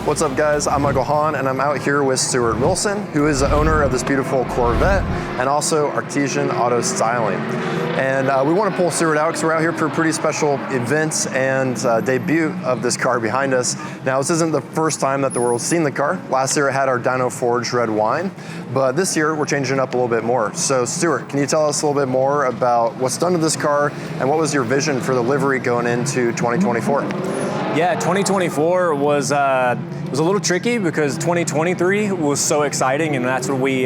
What's up, guys? I'm Michael Hahn, and I'm out here with Stuart Wilson, who is the owner of this beautiful Corvette and also Artisan Auto Styling. And we want to pull Stuart out because we're out here for a pretty special event and debut of this car behind us. Now, this isn't the first time that the world's seen the car. Last year it had our DYNOforged-redwine, but this year we're changing it up a little bit more. So Stuart, can you tell us a little bit more about what's done to this car and what was your vision for the livery going into 2024? Yeah, 2024 was a little tricky because 2023 was so exciting, and that's when we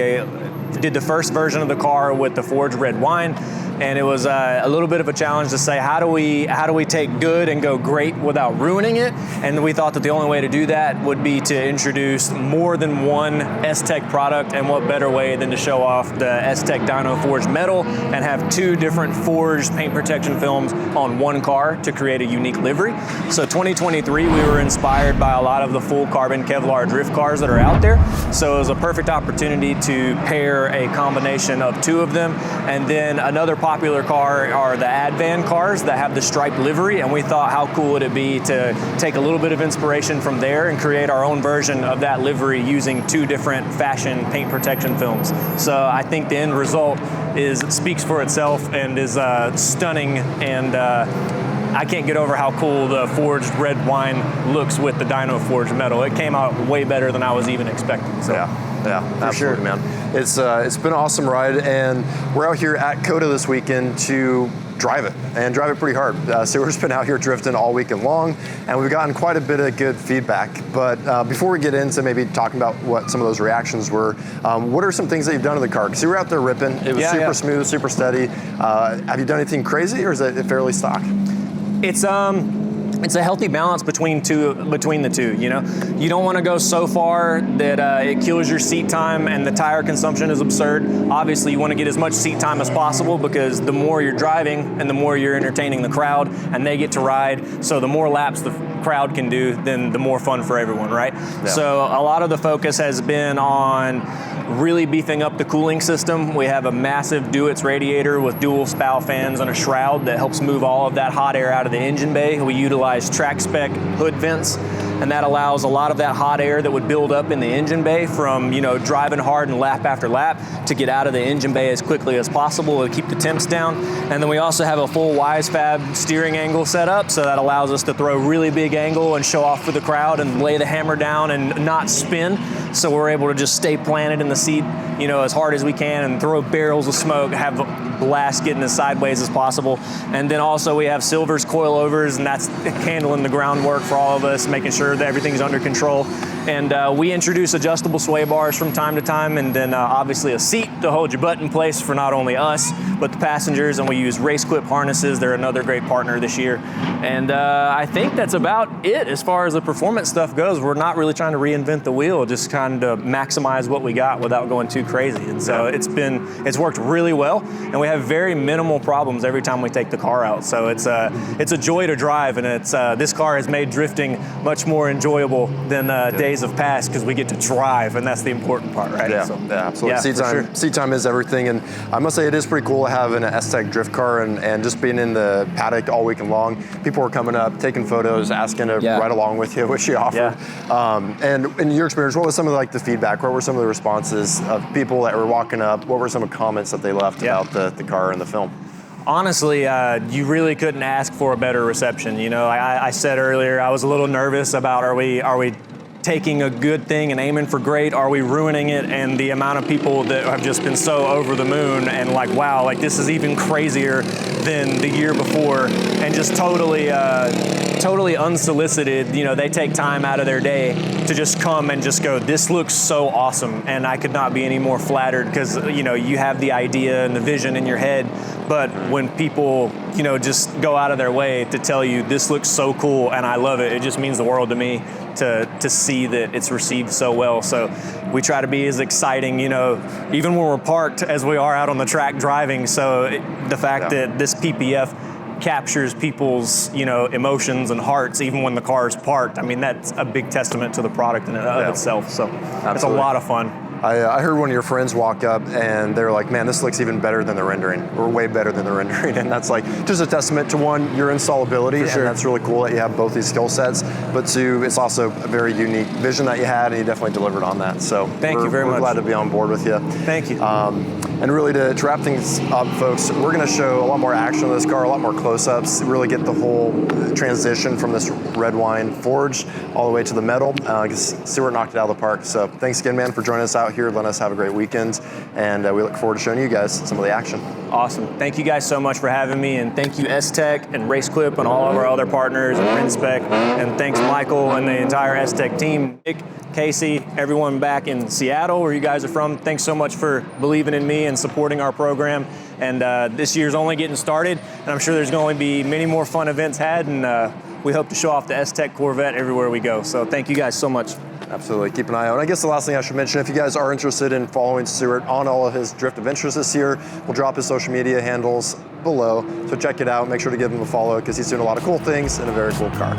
did the first version of the car with the forged red wine. And it was a little bit of a challenge to say, how do we take good and go great without ruining it? And we thought that the only way to do that would be to introduce more than one STEK product, and what better way than to show off the STEK DYNOforged-metal and have two different forged paint protection films on one car to create a unique livery. So 2023, we were inspired by a lot of the full carbon Kevlar drift cars that are out there. So it was a perfect opportunity to pair a combination of two of them. And then another popular car are the Advan cars that have the striped livery, and we thought, how cool would it be to take a little bit of inspiration from there and create our own version of that livery using two different fashion paint protection films. So I think the end result speaks for itself and is stunning, and I can't get over how cool the forged red wine looks with the DYNOforged-metal. It came out way better than I was even expecting. So. Yeah, absolutely, sure, man. It's been an awesome ride, and we're out here at COTA this weekend to drive it, and drive it pretty hard. Stuart's been out here drifting all weekend long, and we've gotten quite a bit of good feedback. But before we get into maybe talking about what some of those reactions were, what are some things that you've done to the car? Because you were out there ripping, it was super smooth, super steady. Have you done anything crazy, or is it fairly stock? It's a healthy balance between the two. You know, you don't want to go so far that it kills your seat time and the tire consumption is absurd. Obviously, you want to get as much seat time as possible, because the more you're driving and the more you're entertaining the crowd and they get to ride. So the more laps the crowd can do, then the more fun for everyone, right? Yeah. So a lot of the focus has been on really beefing up the cooling system. We have a massive Duets radiator with dual spout fans and a shroud that helps move all of that hot air out of the engine bay. We utilize track spec hood vents, and that allows a lot of that hot air that would build up in the engine bay from driving hard and lap after lap to get out of the engine bay as quickly as possible to keep the temps down. And then we also have a full WiseFab steering angle set up, so that allows us to throw really big angle and show off for the crowd and lay the hammer down and not spin. So we're able to just stay planted in the seat, as hard as we can, and throw barrels of smoke, have a blast getting as sideways as possible. And then also we have Silver's coilovers, and that's handling the groundwork for all of us, making sure that everything's under control. And we introduce adjustable sway bars from time to time, and then obviously a seat to hold your butt in place for not only us, but the passengers. And we use race clip harnesses. They're another great partner this year. And I think that's about it as far as the performance stuff goes. We're not really trying to reinvent the wheel, just kind of maximize what we got without going too crazy. And so it's worked really well, and we have very minimal problems every time we take the car out. So it's a joy to drive, and this car has made drifting much more enjoyable than days have passed, because we get to drive, and that's the important part, right? Yeah, so, absolutely. Yeah, seat time is everything, and I must say it is pretty cool having an STEK drift car and just being in the paddock all weekend long. People were coming up, taking photos, asking to ride along with you, which you offered. Yeah. And in your experience, what was some of the feedback? What were some of the responses of people that were walking up? What were some of the comments that they left about the car and the film? Honestly, you really couldn't ask for a better reception. I said earlier, I was a little nervous about are we taking a good thing and aiming for great? Are we ruining it? And the amount of people that have just been so over the moon and wow, this is even crazier than the year before, and just totally unsolicited. They take time out of their day to just come and just go, this looks so awesome. And I could not be any more flattered, because you have the idea and the vision in your head, but when people just go out of their way to tell you this looks so cool and I love it, it just means the world to me to see that it's received so well. So we try to be as exciting, even when we're parked, as we are out on the track driving. So the fact that this PPF captures people's emotions and hearts even when the car is parked, I mean, that's a big testament to the product in and of itself. So it's a lot of fun. I heard one of your friends walk up and they're like, man, this looks even better than the rendering, or way better than the rendering. And that's like just a testament to, one, your installability, and that's really cool that you have both these skill sets, but two, it's also a very unique vision that you had, and you definitely delivered on that. So thank you very much. We're glad to be on board with you. Thank you. And really to wrap things up, folks, we're going to show a lot more action of this car, a lot more close-ups, really get the whole transition from this red wine forged all the way to the metal. Because Stuart knocked it out of the park. So thanks again, man, for joining us out here. Letting us have a great weekend. And we look forward to showing you guys some of the action. Awesome. Thank you guys so much for having me. And thank you, STEK and RaceClip and all of our other partners and Rinspec. And thanks, Michael and the entire STEK team. Nick, Casey, everyone back in Seattle, where you guys are from. Thanks so much for believing in me and supporting our program. And this year's only getting started, and I'm sure there's going to be many more fun events had, and we hope to show off the STEK Corvette everywhere we go. So thank you guys so much. Absolutely, keep an eye out. And I guess the last thing I should mention, if you guys are interested in following Stuart on all of his drift adventures this year, we'll drop his social media handles below. So check it out, make sure to give him a follow, because he's doing a lot of cool things in a very cool car.